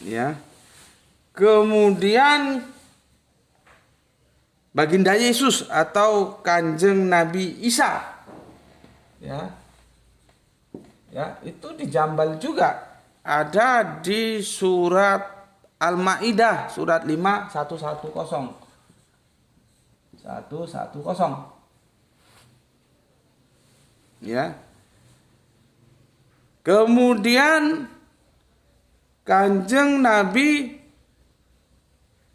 ya. Kemudian baginda Yesus atau Kanjeng Nabi Isa, ya, ya itu dijambal juga, ada di surat Al-Maidah surat 5 110 ya. Kemudian Kanjeng Nabi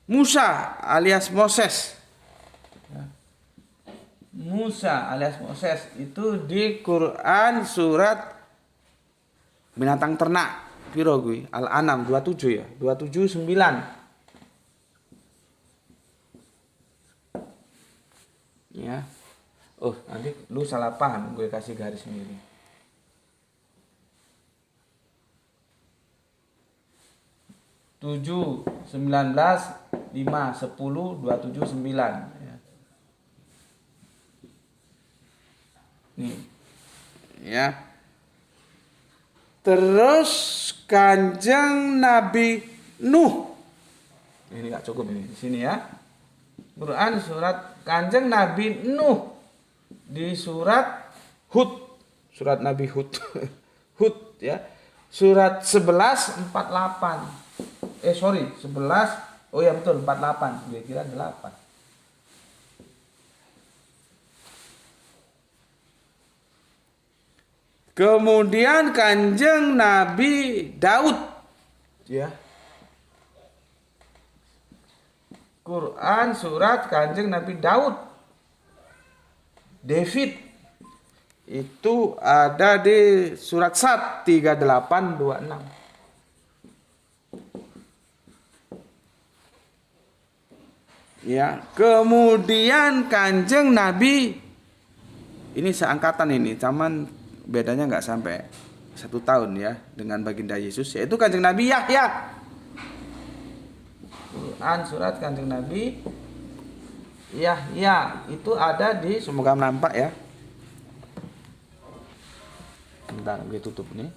Musa alias Moses, Musa alias Moses itu di Quran surat binatang ternak piro kuwi? Al-An'am 27 ya, 279. Ya. Oh, nanti lu salah paham, gue kasih garis miring. 7, 19, 5, 10, 27, 9 ya. Nih. Ya. Terus Kanjeng Nabi Nuh. Ini enggak cukup ini. Di sini ya. Quran surat Kanjeng Nabi Nuh di surat Hud, surat Nabi Hud. Hud ya. Surat 11 48. 11. Oh ya betul 48. Gue kira 8. Kemudian Kanjeng Nabi Daud ya. Quran surat Kanjeng Nabi Daud, David itu ada di surat Sad 3826. Ya, kemudian Kanjeng Nabi ini seangkatan ini, cuman bedanya nggak sampai 1 tahun ya dengan baginda Yesus, yaitu Kanjeng Nabi Yahya. Quran surat Kanjeng Nabi Yahya itu ada di, semoga nampak ya. Bentar, gue tutup nih.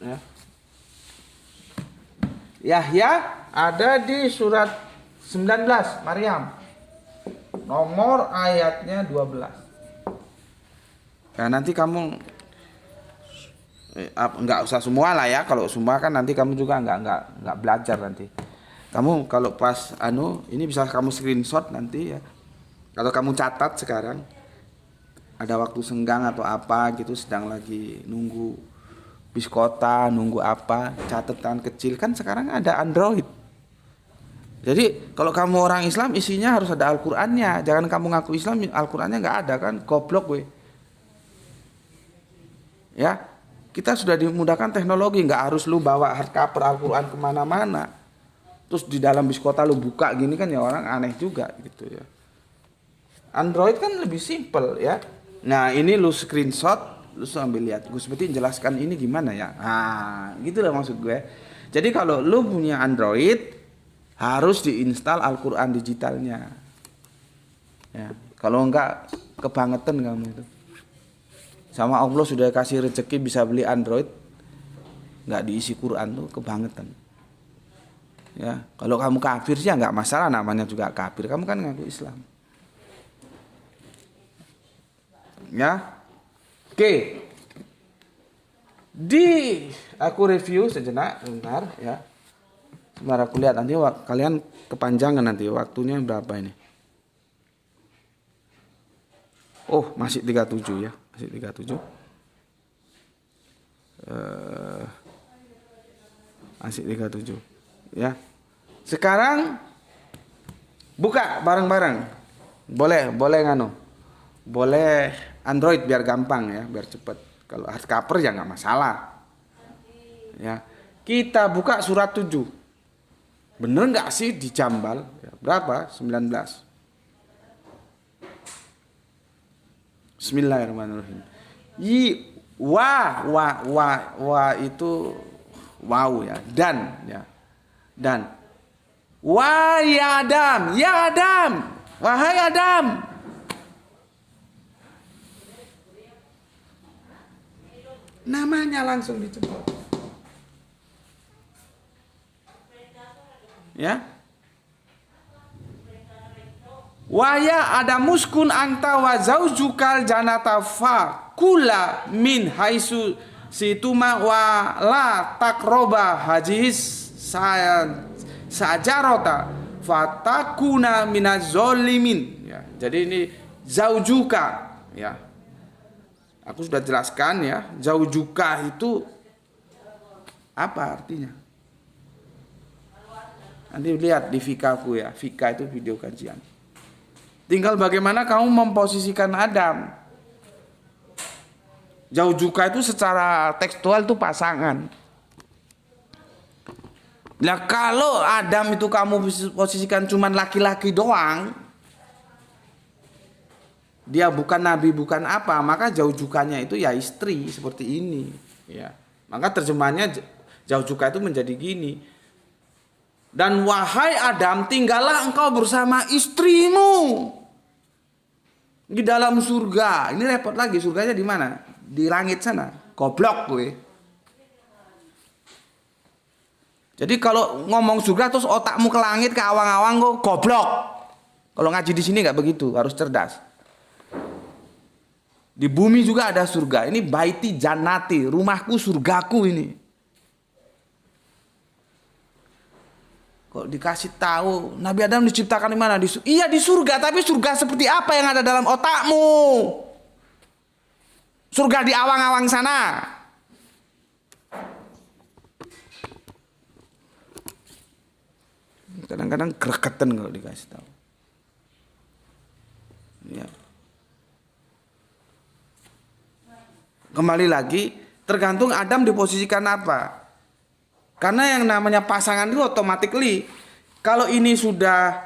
Ya. Yahya ada di surat 19 Maryam. Nomor ayatnya 12. Nah, nanti kamu nggak usah semua lah ya. Kalau semua kan nanti kamu juga nggak belajar nanti. Kamu kalau pas ini bisa kamu screenshot nanti ya. Kalau kamu catat sekarang ada waktu senggang atau apa gitu, sedang lagi nunggu bis kota, nunggu apa, catatan kecil kan sekarang ada Android. Jadi kalau kamu orang Islam isinya harus ada Al-Qur'annya. Jangan kamu ngaku Islam Al-Qur'annya nggak ada kan, goblok gue. Ya, kita sudah dimudahkan teknologi, nggak harus lu bawa hardcover Al-Qur'an kemana-mana. Terus di dalam bis kota lu buka gini kan ya orang aneh juga gitu ya. Android kan lebih simple ya. Nah ini lu screenshot, lu sambil lihat. Gue seperti jelaskan ini gimana ya. Nah gitu lah maksud gue. Jadi kalau lu punya Android harus diinstal Al-Quran digitalnya. Ya, kalau enggak kebangetan kamu itu. Sama Allah sudah kasih rezeki bisa beli Android, nggak diisi Quran tuh kebangetan. Ya, kalau kamu kafir sih ya nggak masalah, namanya juga kafir. Kamu kan ngaku Islam. Ya, oke. Aku review sejenak, bentar ya. Sebentar aku lihat nanti kalian kepanjangan nanti waktunya berapa ini. Oh, masih 37 ya, masih 37. Masih 37. Ya. Sekarang buka bareng-bareng. Boleh nganu. Boleh Android biar gampang ya, biar cepat. Kalau hardcover ya nggak masalah. Ya. Kita buka surat 7. Bener nggak sih dijambal? Ya, berapa? 19. Bismillahirrahmanirrahim. Wa itu wow ya, dan ya. Dan wahai Adam, ya Adam, wahai Adam. Namanya langsung dicepat. Ya. Waya ada muskun anta wa zaujukal janata fa kula min haisu situma wa la takroba hajis sajarota fatakuna minaz zolimin. Ya, jadi ini zaujuka, ya. Aku sudah jelaskan ya, zaujuka itu apa artinya? Nanti lihat di fikaku ya, fika itu video kajian. Tinggal bagaimana kamu memposisikan Adam. Zaujuka itu secara tekstual itu pasangan. Nah kalau Adam itu kamu posisikan cuman laki-laki doang, dia bukan nabi, bukan apa, maka zaujukannya itu ya istri seperti ini. Ya, maka terjemahannya zaujuka itu menjadi gini. Dan wahai Adam, tinggallah engkau bersama istrimu di dalam surga. Ini repot lagi, surganya di mana? Di langit sana. Goblok gue. Jadi kalau ngomong surga terus otakmu ke langit, ke awang-awang, gue goblok. Kalau ngaji di sini nggak begitu, harus cerdas. Di bumi juga ada surga. Ini baiti jannati, rumahku, surgaku ini. Kok dikasih tahu Nabi Adam diciptakan di mana? Iya di surga, tapi surga seperti apa yang ada dalam otakmu? Surga di awang-awang sana. Kadang-kadang gregetan kalau dikasih tahu. Ya. Kembali lagi, tergantung Adam diposisikan apa. Karena yang namanya pasangan itu automatically kalau ini sudah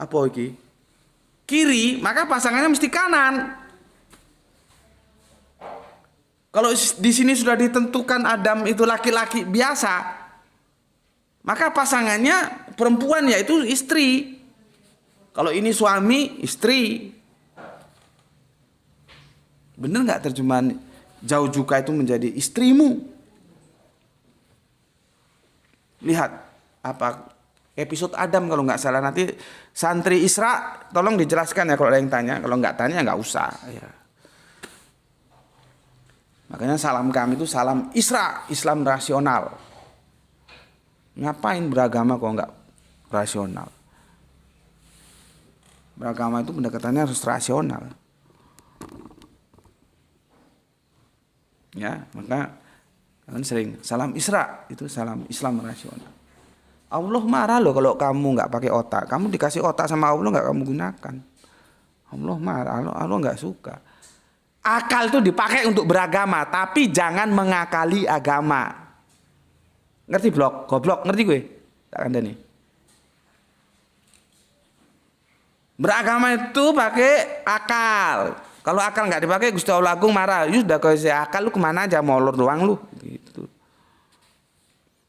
apa iki? Kiri, maka pasangannya mesti kanan. Kalau di sini sudah ditentukan Adam itu laki-laki biasa, maka pasangannya perempuan yaitu istri. Kalau ini suami, istri. Bener nggak terjemahan zaujuka itu menjadi istrimu? Lihat apa episode Adam kalau nggak salah, nanti santri Isra tolong dijelaskan ya kalau ada yang tanya. Kalau nggak tanya nggak usah ya. Makanya salam kami itu salam Isra, Islam rasional. Ngapain beragama kalau nggak rasional? Beragama itu pendekatannya harus rasional. Ya, maka kan sering salam Isra itu salam Islam rasional. Allah marah loh kalau kamu nggak pakai otak. Kamu dikasih otak sama Allah nggak kamu gunakan. Allah marah, Allah nggak suka. Akal itu dipakai untuk beragama, tapi jangan mengakali agama. Ngerti blok? Goblok, ngerti gue? Tak ada nih. Beragama itu pakai akal. Kalau akal nggak dipakai, Gusti Allah Agung marah. Yus udah kasih akal, lu kemana aja, molor doang lu. Gitu.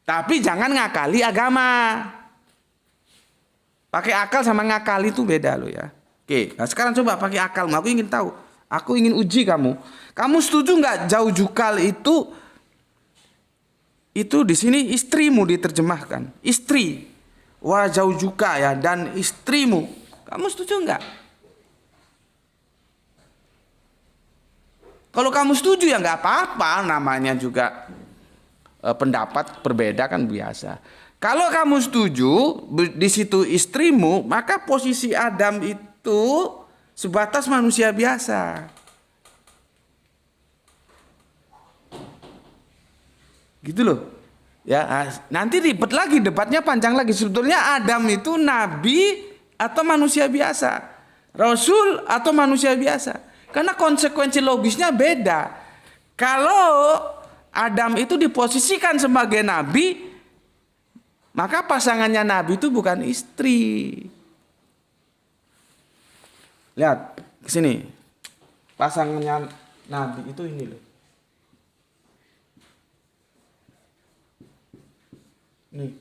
Tapi jangan ngakali agama. Pakai akal sama ngakali itu beda lo ya. Oke, nah sekarang coba pakai akalmu. Aku ingin tahu. Aku ingin uji kamu. Kamu setuju nggak zaujukal itu di sini istrimu diterjemahkan. Istri. Wa zaujuka ya, dan istrimu. Kamu setuju nggak? Kalau kamu setuju ya nggak apa-apa, namanya juga pendapat berbeda kan biasa. Kalau kamu setuju di situ istrimu, maka posisi Adam itu sebatas manusia biasa. Gitu loh. Ya, nanti ribet lagi, debatnya panjang lagi. Sebetulnya Adam itu nabi atau manusia biasa? Rasul atau manusia biasa? Karena konsekuensi logisnya beda. Kalau Adam itu diposisikan sebagai nabi, maka pasangannya nabi itu bukan istri. Lihat ke sini. Pasangannya nabi itu ini loh. Nih.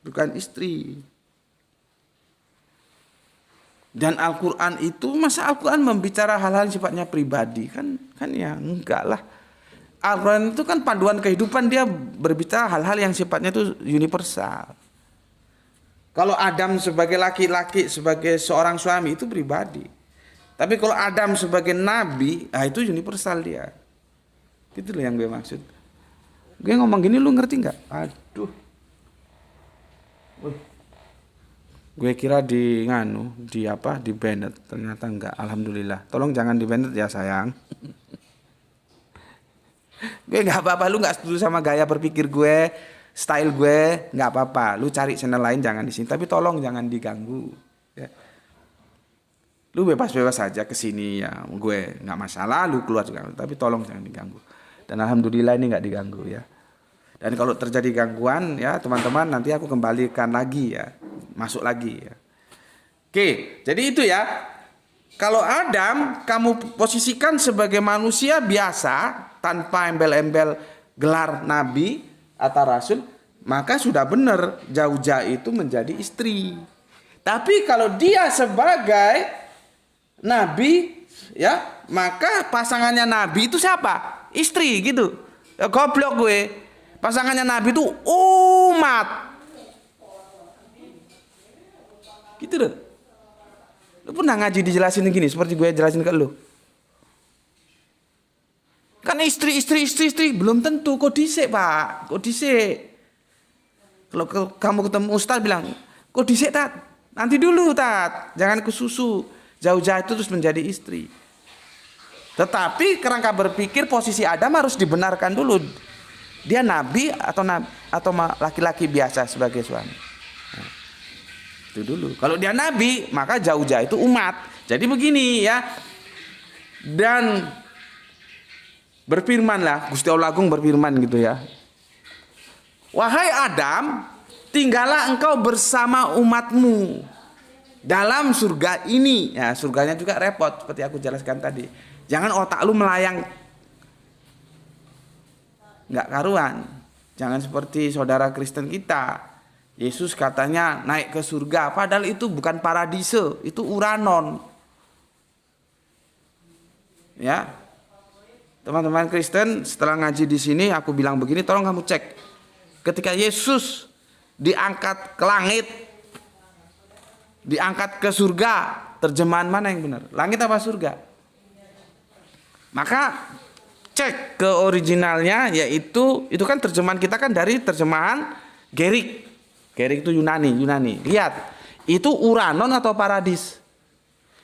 Bukan istri. Dan Al-Quran itu, masa Al-Quran membicara hal-hal sifatnya pribadi? Kan ya enggak lah. Al-Quran itu kan panduan kehidupan, dia berbicara hal-hal yang sifatnya itu universal. Kalau Adam sebagai laki-laki, sebagai seorang suami itu pribadi. Tapi kalau Adam sebagai nabi, itu universal dia. Gitu loh yang gue maksud. Gue ngomong gini lu ngerti nggak? Aduh. Gue kira di di Bennett, ternyata enggak. Alhamdulillah. Tolong jangan di Bennett ya sayang. Gue nggak apa-apa, lu nggak setuju sama gaya berpikir gue, style gue, nggak apa-apa. Lu cari channel lain, jangan di sini. Tapi tolong jangan diganggu. Ya. Lu bebas-bebas saja ke sini ya, gue nggak masalah. Lu keluar juga, tapi tolong jangan diganggu. Dan alhamdulillah ini nggak diganggu ya. Dan kalau terjadi gangguan ya teman-teman, nanti aku kembalikan lagi ya, masuk lagi ya. Oke, jadi itu ya. Kalau Adam kamu posisikan sebagai manusia biasa tanpa embel-embel gelar nabi atau rasul, maka sudah benar Zauja itu menjadi istri. Tapi kalau dia sebagai nabi ya, maka pasangannya nabi itu siapa? Istri gitu. Ya, goblok gue. Pasangannya nabi itu umat. Gitu loh. Lu pernah ngaji dijelasin gini seperti gue jelasin ke lu? Kan istri belum tentu. Kok dhisik, Pak? Kok dhisik? Kalau kamu ketemu ustaz bilang, "Kok dhisik, Tat? Nanti dulu, Tat. Jangan kesusu." Zauja itu terus menjadi istri. Tetapi kerangka berpikir posisi Adam harus dibenarkan dulu. Dia nabi atau laki-laki biasa sebagai suami. Itu dulu. Kalau dia nabi, maka Zauja itu umat. Jadi begini ya. Dan berfirmanlah, Gusti Allah Agung berfirman gitu ya. Wahai Adam, tinggallah engkau bersama umatmu dalam surga ini. Ya, surganya juga repot seperti aku jelaskan tadi. Jangan otak lu melayang nggak karuan. Jangan seperti saudara Kristen kita. Yesus katanya naik ke surga, padahal itu bukan paradise, itu Uranon. Ya, teman-teman Kristen, setelah ngaji di sini, aku bilang begini, tolong kamu cek. Ketika Yesus diangkat ke langit, diangkat ke surga, terjemahan mana yang benar? Langit apa surga? Maka cek ke originalnya, yaitu itu kan terjemahan kita kan dari terjemahan Gerik. Gerik itu Yunani. Lihat, itu Uranon atau paradis?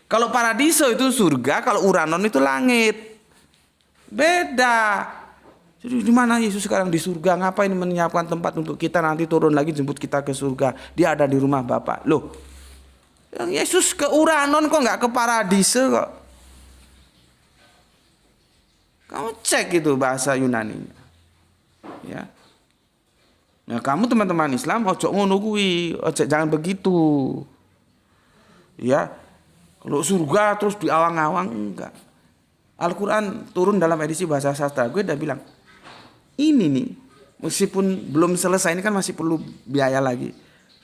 Kalau paradiso itu surga, kalau Uranon itu langit. Beda. Jadi di mana Yesus sekarang di surga? Ngapain menyiapkan tempat untuk kita nanti turun lagi jemput kita ke surga? Dia ada di rumah Bapa. Loh, yang Yesus ke Uranon kok nggak ke paradiso kok? Kamu cek itu bahasa Yunaninya. Ya. Nah, kamu teman-teman Islam ojo ngono kuwi, ojo jangan begitu. Ya. Kalau surga terus diawang-awang enggak. Al-Qur'an turun dalam edisi bahasa sastra. Gue udah bilang, ini nih, meskipun belum selesai ini kan masih perlu biaya lagi.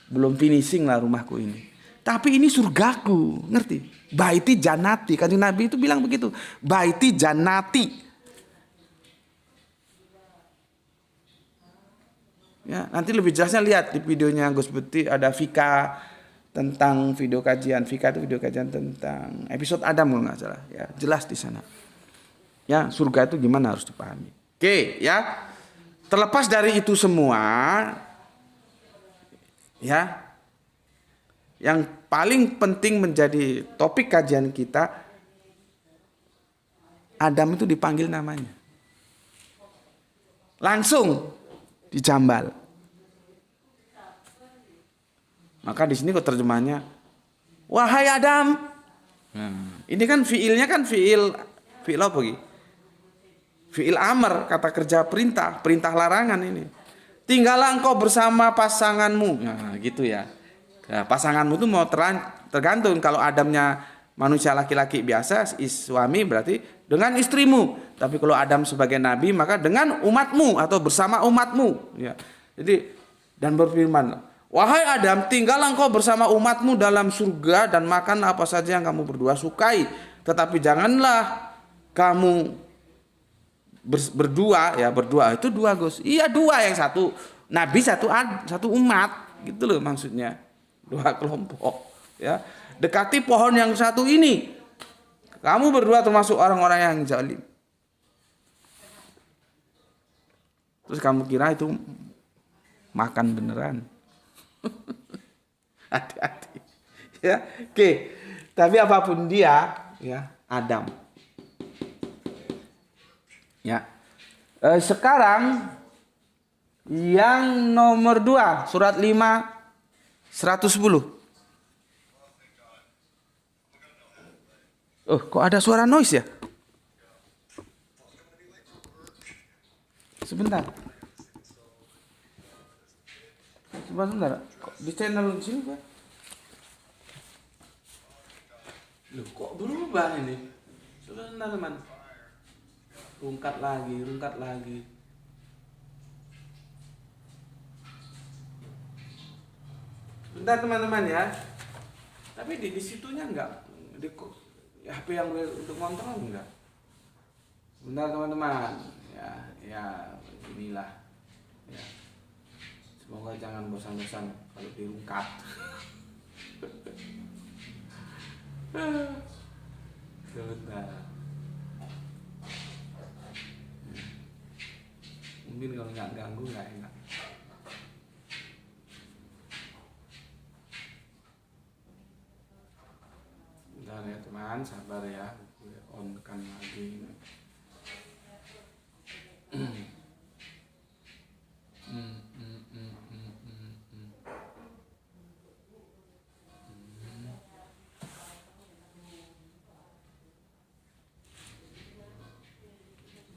Belum finishing lah rumahku ini. Tapi ini surgaku, ngerti? Baiti janati. Kanjeng Nabi itu bilang begitu. Baiti janati. Ya, nanti lebih jelasnya lihat di videonya Gus Beti, ada Vika tentang video kajian. Vika itu video kajian tentang episode Adam kalau nggak salah. Ya, jelas di sana. Ya, surga itu gimana harus dipahami. Oke, ya. Terlepas dari itu semua, ya, yang paling penting menjadi topik kajian kita, Adam itu dipanggil namanya. Langsung dijambal. Maka di sini kok terjemahnya, wahai Adam. Ini kan fiilnya kan fiil apa gitu? Fiil amr, kata kerja perintah larangan ini. Tinggallah engkau bersama pasanganmu. Nah, gitu ya. Nah, pasanganmu itu mau tergantung. Kalau Adamnya manusia laki-laki biasa, suami berarti dengan istrimu. Tapi kalau Adam sebagai nabi, maka dengan umatmu atau bersama umatmu. Ya. Jadi dan berfirman, wahai Adam, tinggallah engkau bersama umatmu dalam surga dan makan apa saja yang kamu berdua sukai. Tetapi janganlah kamu berdua ya, berdua itu dua Gus. Iya dua, yang satu nabi, satu umat gitu loh maksudnya. Dua kelompok ya. Dekati pohon yang satu ini. Kamu berdua termasuk orang-orang yang zalim. Terus kamu kira itu makan beneran. Hati-hati. Ya, oke. Tapi apapun dia, ya, Adam. Ya. Sekarang yang nomor 2, surat 5 110. Oh, kok ada suara noise ya? Sebentar. Sebentar. Kok di channel sini Pak? Loh, kok berubah ini? Sebentar teman. Rungkat lagi. Bentar teman-teman ya. Tapi di situnya enggak. Di HP yang gue untuk kontrol enggak. Bentar teman-teman. Ya inilah. Ya. Semoga jangan bosan-bosan kalau dirungkat. Sebentar. Mungkin kalau nggak ganggu nggak enak. Bentar ya teman, sabar ya. Gue on kan lagi.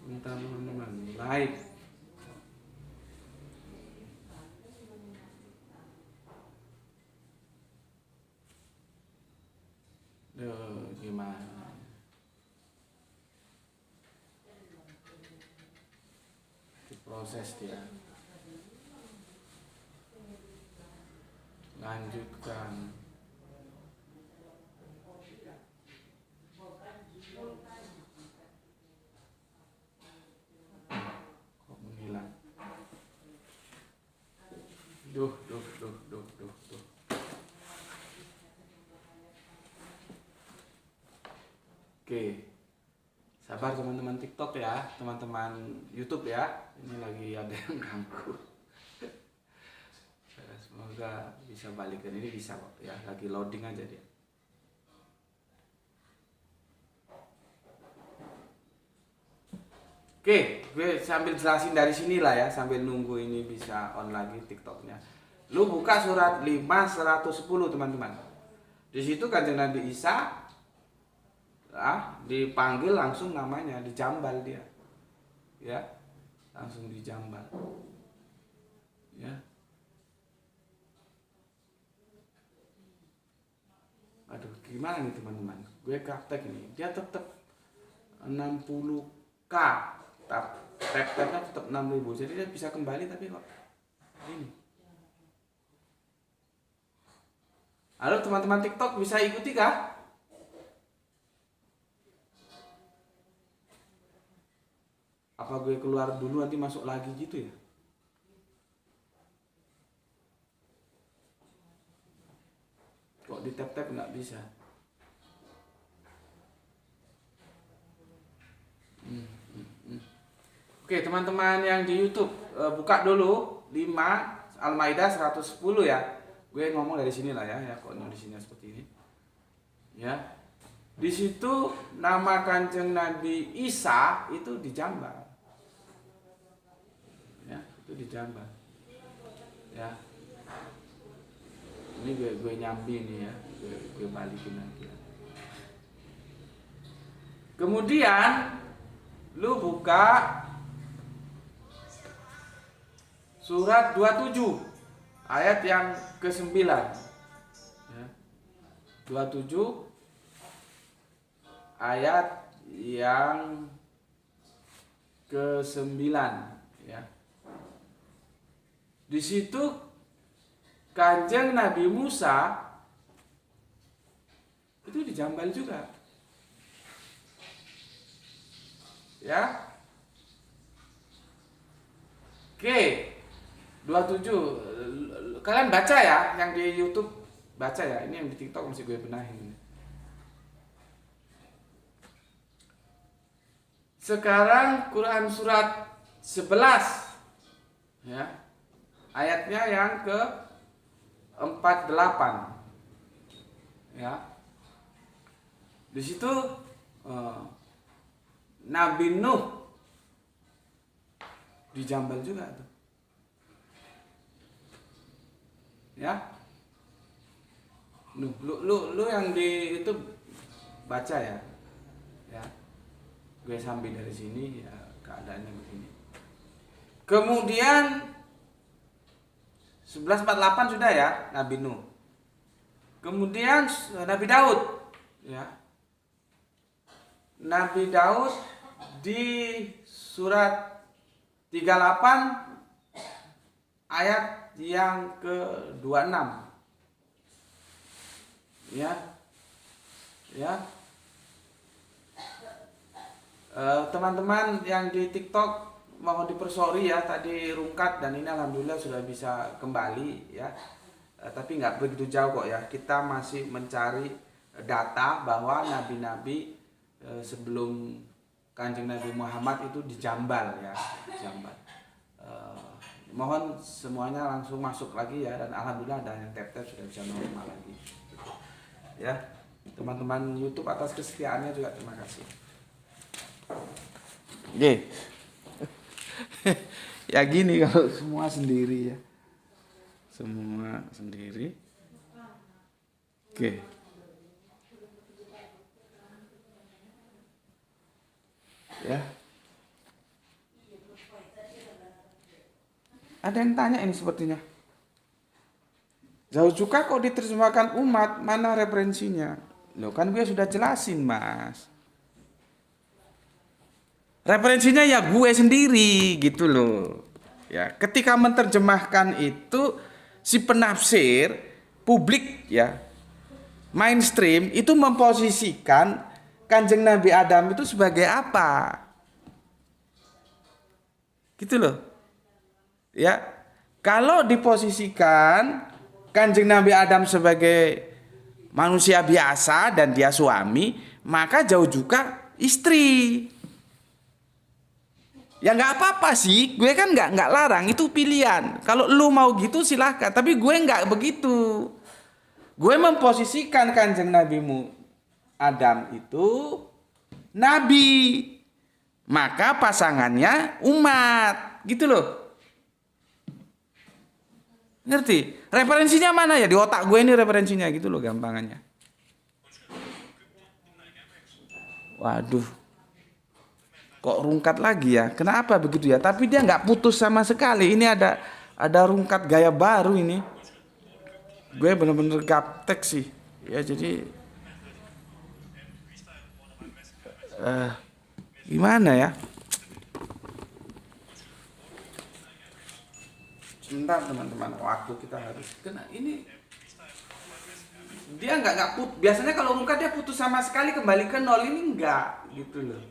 Bentar teman-teman, live. Gimana? Diproses dia. Lanjutkan. Kok menghilang? Duh. Oke. Sabar teman-teman TikTok ya, teman-teman YouTube ya. Ini lagi ada yang ganggu. Semoga bisa balikan, ini bisa kok ya, lagi loading aja dia. Oke, gue sambil jelasin dari sini lah ya, sambil nunggu ini bisa on lagi TikToknya. Lu buka surat 5 110 teman-teman. Di situ Kanjeng Nabi Isa dipanggil langsung namanya, dijambal dia. Ya. Langsung dijambal. Ya. Aduh, gimana nih teman-teman? Gue praktek nih. Dia tetap 60K. Tap-tapnya tetap 6.000. Jadi dia bisa kembali tapi kok ini. Halo teman-teman TikTok, bisa ikuti kah? Apa gue keluar dulu nanti masuk lagi gitu ya? Kok di tap-tap nggak bisa? Oke teman-teman yang di YouTube, buka dulu 5 Al-Maidah 110 ya. Gue ngomong dari sini lah ya, kok di sini seperti ini. Ya. Di situ nama Kanjeng Nabi Isa itu dijambal. Ya, itu dijambal. Ya. Ini gue nyambi nih ya, gue balikin lagi. Kemudian lu buka surat 27 ayat yang ke-9 ya. 27 ayat yang ke-9 ya. Di situ Kanjeng Nabi Musa itu dijambal juga. Ya. Oke, 27. Kalian baca ya, yang di YouTube baca ya. Ini yang di TikTok masih gue benahin. Sekarang Quran surat 11 ya. Ayatnya yang ke 48. Ya. Di situ Nabi Nuh dijambal juga tuh. Ya. Lu yang di itu baca ya. Ya. Gue sambil dari sini ya keadaannya begini. Kemudian 1148 sudah ya Nabi Nuh. Kemudian Nabi Daud ya. Nabi Daud di surat 38 ayat yang ke-26 ya. Ya. Teman-teman yang di TikTok mohon dipersori ya, tadi rungkat dan ini alhamdulillah sudah bisa kembali ya. Tapi nggak begitu jauh kok ya. Kita masih mencari data bahwa nabi-nabi sebelum Kanjeng Nabi Muhammad itu dijambal ya, dijambal. Mohon semuanya langsung masuk lagi ya, dan alhamdulillah ada yang tap-tap sudah bisa normal lagi. Ya, teman-teman YouTube atas kesetiaannya juga terima kasih. Oke. Ya gini kalau semua sendiri ya. Semua sendiri. Oke. Ya. Ada yang tanya ini sepertinya. Zaujuka kok diterjemahkan umat, mana referensinya? Loh kan gue sudah jelasin, Mas. Referensinya ya gue sendiri gitu loh. Ya, ketika menerjemahkan itu si penafsir publik ya, mainstream itu memposisikan Kanjeng Nabi Adam itu sebagai apa? Gitu loh. Ya. Kalau diposisikan Kanjeng Nabi Adam sebagai manusia biasa dan dia suami, maka jauh juga istri. Ya nggak apa-apa sih, gue kan nggak larang, itu pilihan. Kalau lu mau gitu silahkan, tapi gue nggak begitu. Gue memposisikan Kanjeng Nabi Adam itu nabi, maka pasangannya umat, gitu loh. Ngerti? Referensinya mana ya? Di otak gue ini referensinya gitu loh gampangannya. Waduh. Kok rungkat lagi ya? Kenapa begitu ya? Tapi dia nggak putus sama sekali. Ini ada rungkat gaya baru ini. Gue bener-bener gaptek sih. Ya jadi gimana ya? Sebentar teman-teman, waktu kita harus kena ini. Dia nggak putus. Biasanya kalau rungkat dia putus sama sekali kembali ke nol, ini enggak gitu loh.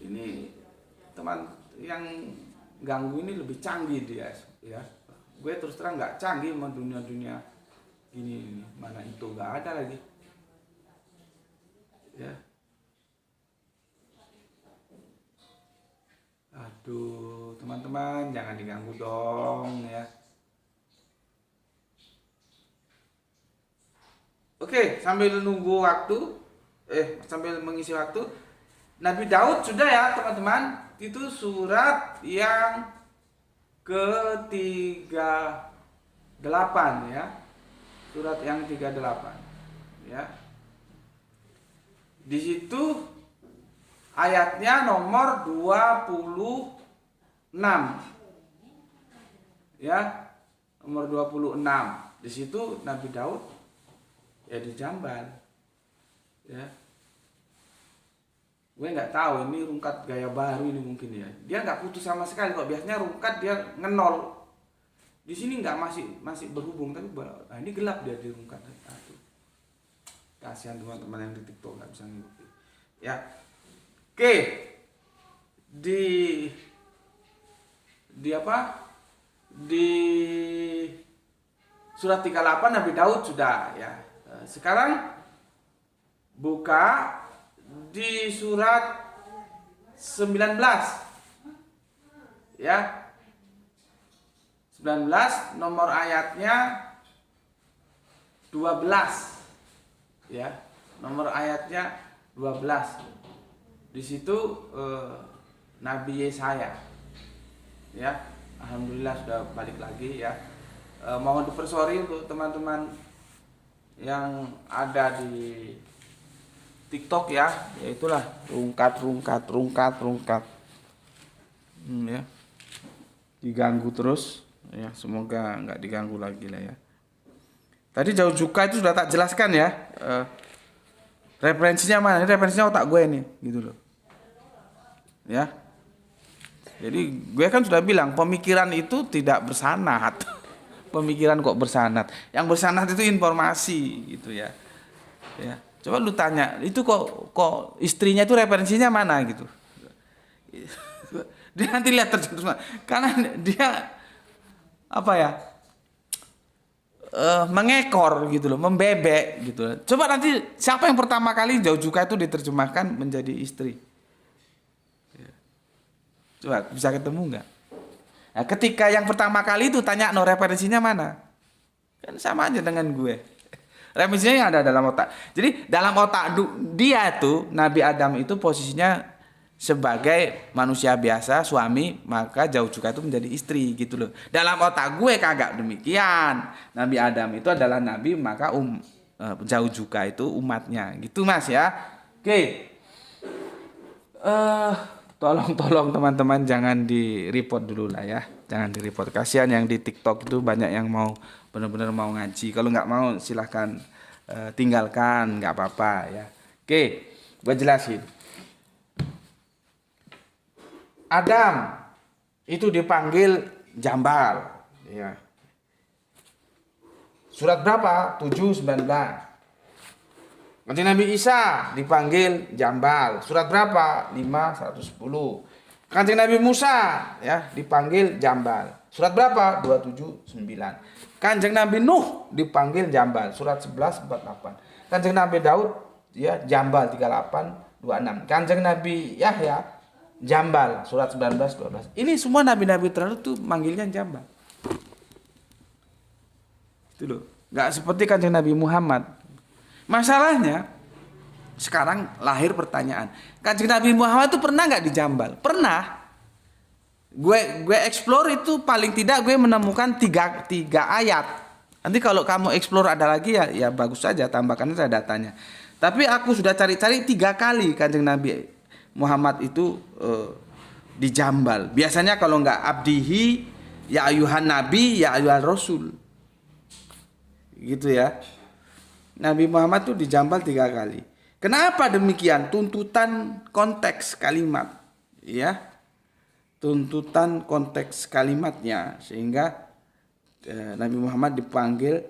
Ini teman yang ganggu ini lebih canggih dia ya. Gue terus terang nggak canggih sama dunia-dunia gini, mana itu nggak ada lagi ya. Aduh teman-teman jangan diganggu dong ya. Oke, sambil nunggu waktu sambil mengisi waktu, Nabi Daud sudah ya teman-teman, itu surat yang ke-38 ya. Surat yang 38 ya. Di situ ayatnya nomor 26 ya. Nomor 26. Di situ Nabi Daud ya dijambal ya. Gue nggak tahu ini rungkat gaya baru ini mungkin ya. Dia nggak putus sama sekali kok. Biasanya rungkat dia ngenol. Di sini nggak masih berhubung, tapi nah ini gelap dia di rungkat. Aduh. Kasihan teman-teman yang di TikTok nggak bisa ngikutin. Ya. Oke. Di di apa? Di surat 38 Nabi Daud sudah ya. Sekarang buka di surat 19 ya. 19 nomor ayatnya 12 ya. Nomor ayatnya 12. Di situ Nabi Yesaya ya. Alhamdulillah sudah balik lagi ya. Mohon dipersori untuk teman-teman yang ada di TikTok ya, yaitulah rungkat ya, diganggu terus ya, semoga nggak diganggu lagi lah ya. Tadi jauh juga itu sudah tak jelaskan ya, referensinya mana? Ini referensinya otak gue nih gitu loh ya. Jadi gue kan sudah bilang pemikiran itu tidak bersanad. Pemikiran kok bersanad? Yang bersanad itu informasi gitu ya. Ya, coba lu tanya, itu kok istrinya itu referensinya mana gitu. Dia nanti lihat terjemah. Karena dia apa ya? Mengekor gitu loh, membebek gitu loh. Coba nanti siapa yang pertama kali jauh juga itu diterjemahkan menjadi istri? Coba bisa ketemu nggak? Nah, ketika yang pertama kali itu tanya no referensinya mana? Kan sama aja dengan gue. Referensinya yang ada dalam otak. Jadi dalam otak dia itu Nabi Adam itu posisinya sebagai manusia biasa, suami, maka jauh juga itu menjadi istri gitu loh. Dalam otak gue kagak demikian. Nabi Adam itu adalah nabi, maka jauh juga itu umatnya. Gitu Mas ya. Oke. Tolong teman-teman jangan di-report dulu lah ya. Jangan di-report. Kasihan yang di TikTok itu banyak yang mau benar-benar mau ngaji. Kalau nggak mau silahkan tinggalkan, nggak apa-apa ya. Oke, gue jelasin. Adam itu dipanggil jambal ya. Surat berapa? 7:19. Kanjeng Nabi Isa dipanggil jambal. Surat berapa? 5:110. Kanjeng Nabi Musa ya dipanggil jambal. Surat berapa? 279. Kanjeng Nabi Nuh dipanggil jambal. Surat 11:48. Kanjeng Nabi Daud ya jambal 38:26. Kanjeng Nabi Yahya jambal. Surat 19:12. Ini semua nabi-nabi terakhir tuh manggilnya jambal. Itu loh. Enggak seperti Kanjeng Nabi Muhammad. Masalahnya sekarang lahir pertanyaan, Kanjeng Nabi Muhammad itu pernah nggak dijambal? Pernah. Gue explore itu paling tidak gue menemukan tiga ayat. Nanti kalau kamu explore ada lagi ya bagus saja, tambahkan saja datanya. Tapi aku sudah cari-cari 3 kali Kanjeng Nabi Muhammad itu dijambal. Biasanya kalau nggak abdihi, ya ayuhan nabi, ya ayuhan rasul. Gitu ya. Nabi Muhammad itu dijambal 3 kali. Kenapa demikian? Tuntutan konteks kalimat, ya, tuntutan konteks kalimatnya sehingga Nabi Muhammad dipanggil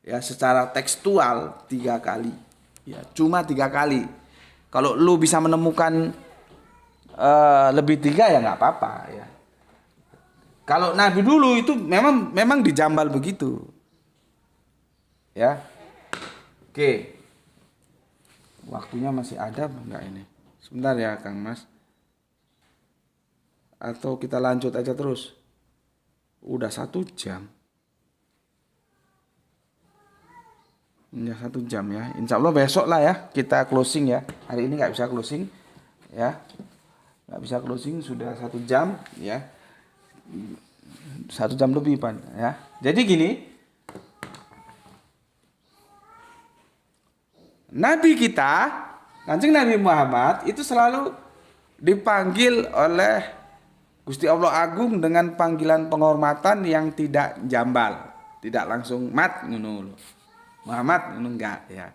ya secara tekstual 3 kali, ya cuma 3 kali. Kalau lu bisa menemukan lebih 3 ya nggak apa-apa ya. Kalau Nabi dulu itu memang dijambal begitu, ya. Oke, waktunya masih ada enggak ini? Sebentar ya Kang Mas. Atau kita lanjut aja terus? Udah 1 jam. Ya 1 jam ya. Insya Allah besok lah ya kita closing ya. Hari ini nggak bisa closing ya. Nggak bisa closing sudah 1 jam ya. 1 jam lebih Pan ya. Jadi gini. Nabi kita, Kanjeng Nabi Muhammad itu selalu dipanggil oleh Gusti Allah Agung dengan panggilan penghormatan yang tidak jambal, tidak langsung mat ngono. Muhammad ngono enggak ya.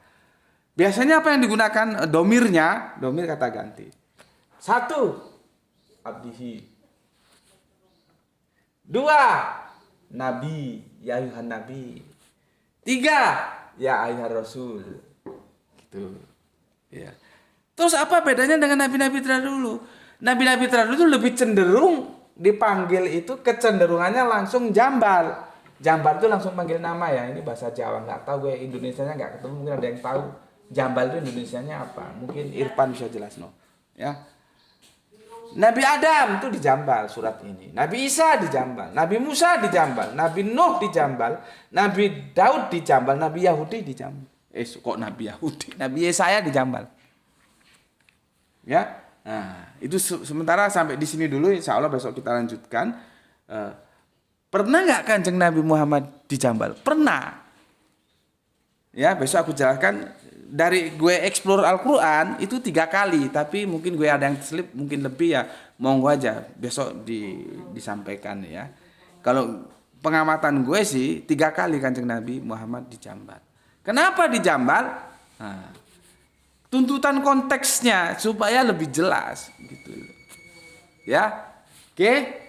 Biasanya apa yang digunakan domirnya, domir kata ganti. 1 abdihi. 2 nabi, ya ayuhan nabi. 3 ya ayuhan rasul. Tuh, ya. Terus apa bedanya dengan nabi-nabi terdahulu? Nabi-nabi terdahulu itu lebih cenderung dipanggil itu kecenderungannya langsung jambal. Jambal itu langsung panggil nama ya. Ini bahasa Jawa, nggak tahu gue Indonesianya nggak ketemu. Mungkin ada yang tahu jambal itu Indonesianya apa. Mungkin Irfan bisa jelas no. Ya. Nabi Adam itu dijambal surat ini. Nabi Isa dijambal, Nabi Musa dijambal, Nabi Nuh dijambal, Nabi Daud dijambal, Nabi Yahudi dijambal. Kok Nabi Yahudi? Nabi Yesaya dijambal. Ya. Nah, itu sementara sampai di sini dulu, insya Allah besok kita lanjutkan. Pernah nggak Kanjeng Nabi Muhammad dijambal? Pernah. Ya, besok aku jelaskan. Dari gue explore Al-Quran itu 3 kali, tapi mungkin gue ada yang terselip, mungkin lebih ya, monggo aja besok disampaikan ya. Kalau pengamatan gue sih 3 kali Kanjeng Nabi Muhammad dijambal. Kenapa dijambal? Nah, tuntutan konteksnya supaya lebih jelas gitu. Ya. Oke.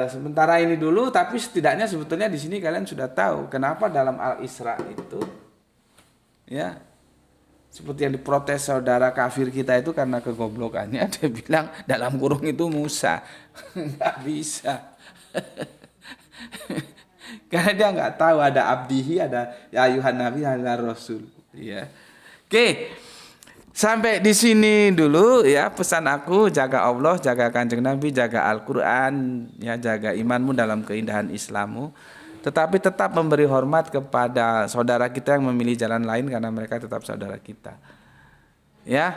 Sementara ini dulu, tapi setidaknya sebetulnya di sini kalian sudah tahu kenapa dalam Al-Isra itu ya seperti yang diprotes saudara kafir kita itu karena kegoblokannya, dia bilang dalam kurung itu Musa. Nggak bisa. Karena dia nggak tahu ada abdihi, ada ya ayuhan nabi, ada rasul. Ya. Oke. Sampai di sini dulu ya pesan aku, jaga Allah, jaga Kanjeng Nabi, jaga Al-Qur'an, ya jaga imanmu dalam keindahan Islammu. Tetapi tetap memberi hormat kepada saudara kita yang memilih jalan lain karena mereka tetap saudara kita. Ya,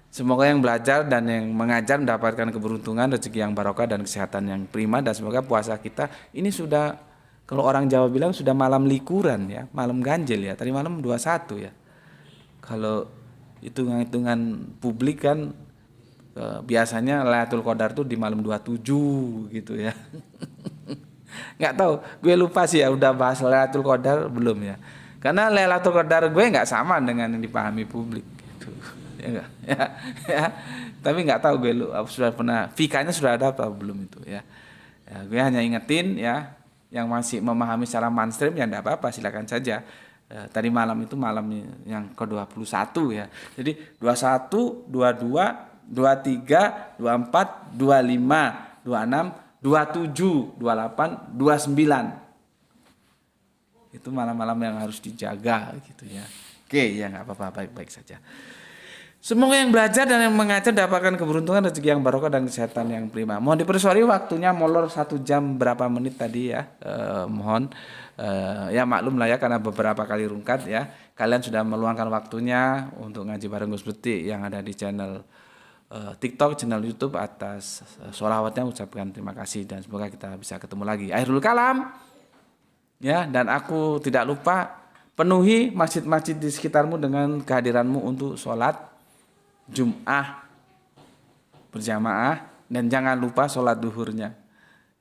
semoga yang belajar dan yang mengajar mendapatkan keberuntungan, rezeki yang barokah dan kesehatan yang prima, dan semoga puasa kita ini sudah, kalau orang Jawa bilang sudah malam likuran ya, malam ganjil ya. Tadi malam 21 ya. Kalau hitungan-hitungan publik kan biasanya Lailatul Qadar tuh di malam 27 gitu ya. Nggak tahu, gue lupa sih ya udah bahas Lailatul Qadar belum ya. Karena Lailatul Qadar gue nggak sama dengan yang dipahami publik gitu. Ya enggak? Ya. Tapi nggak tahu gue sudah pernah fikahnya sudah ada apa belum itu ya. Ya, gue hanya ingetin ya, yang masih memahami secara mainstream ya enggak apa-apa, silakan saja. Tadi malam itu malam yang ke-21 ya. Jadi 21, 22, 23, 24, 25, 26, 27, 28, 29. Itu malam-malam yang harus dijaga gitu ya. Oke, ya nggak apa-apa, baik-baik saja. Semoga yang belajar dan yang mengajar dapatkan keberuntungan, rezeki yang barokah dan kesehatan yang prima. Mohon dipersorry waktunya molor 1 jam berapa menit tadi ya. Mohon ya maklum lah ya karena beberapa kali rungkat ya. Kalian sudah meluangkan waktunya untuk ngaji bareng Gus Beti yang ada di channel TikTok, channel YouTube. Atas sholawatnya ucapkan terima kasih dan semoga kita bisa ketemu lagi. Akhirul kalam ya, dan aku tidak lupa penuhi masjid-masjid di sekitarmu dengan kehadiranmu untuk sholat Jum'ah berjamaah, dan jangan lupa sholat duhurnya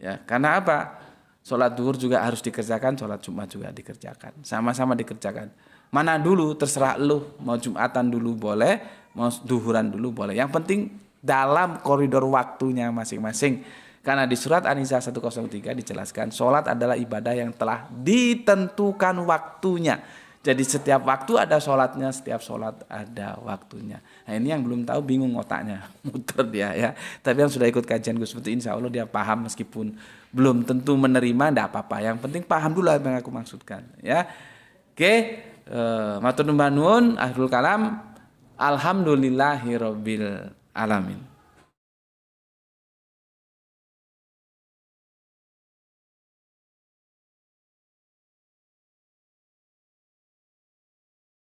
ya. Karena apa? Sholat duhur juga harus dikerjakan, sholat Jumat juga dikerjakan, sama-sama dikerjakan. Mana dulu terserah lu, mau Jumatan dulu boleh, mau duhuran dulu boleh. Yang penting dalam koridor waktunya masing-masing. Karena di surat An-Nisa 103 dijelaskan sholat adalah ibadah yang telah ditentukan waktunya. Jadi setiap waktu ada sholatnya, setiap sholat ada waktunya. Nah ini yang belum tahu bingung otaknya, muter dia ya. Tapi yang sudah ikut kajian Gus Beti insya Allah dia paham, meskipun belum tentu menerima, enggak apa-apa. Yang penting paham dulu apa yang aku maksudkan ya. Oke, matur nuwun, akhirul kalam. Alhamdulillahirabbil alamin.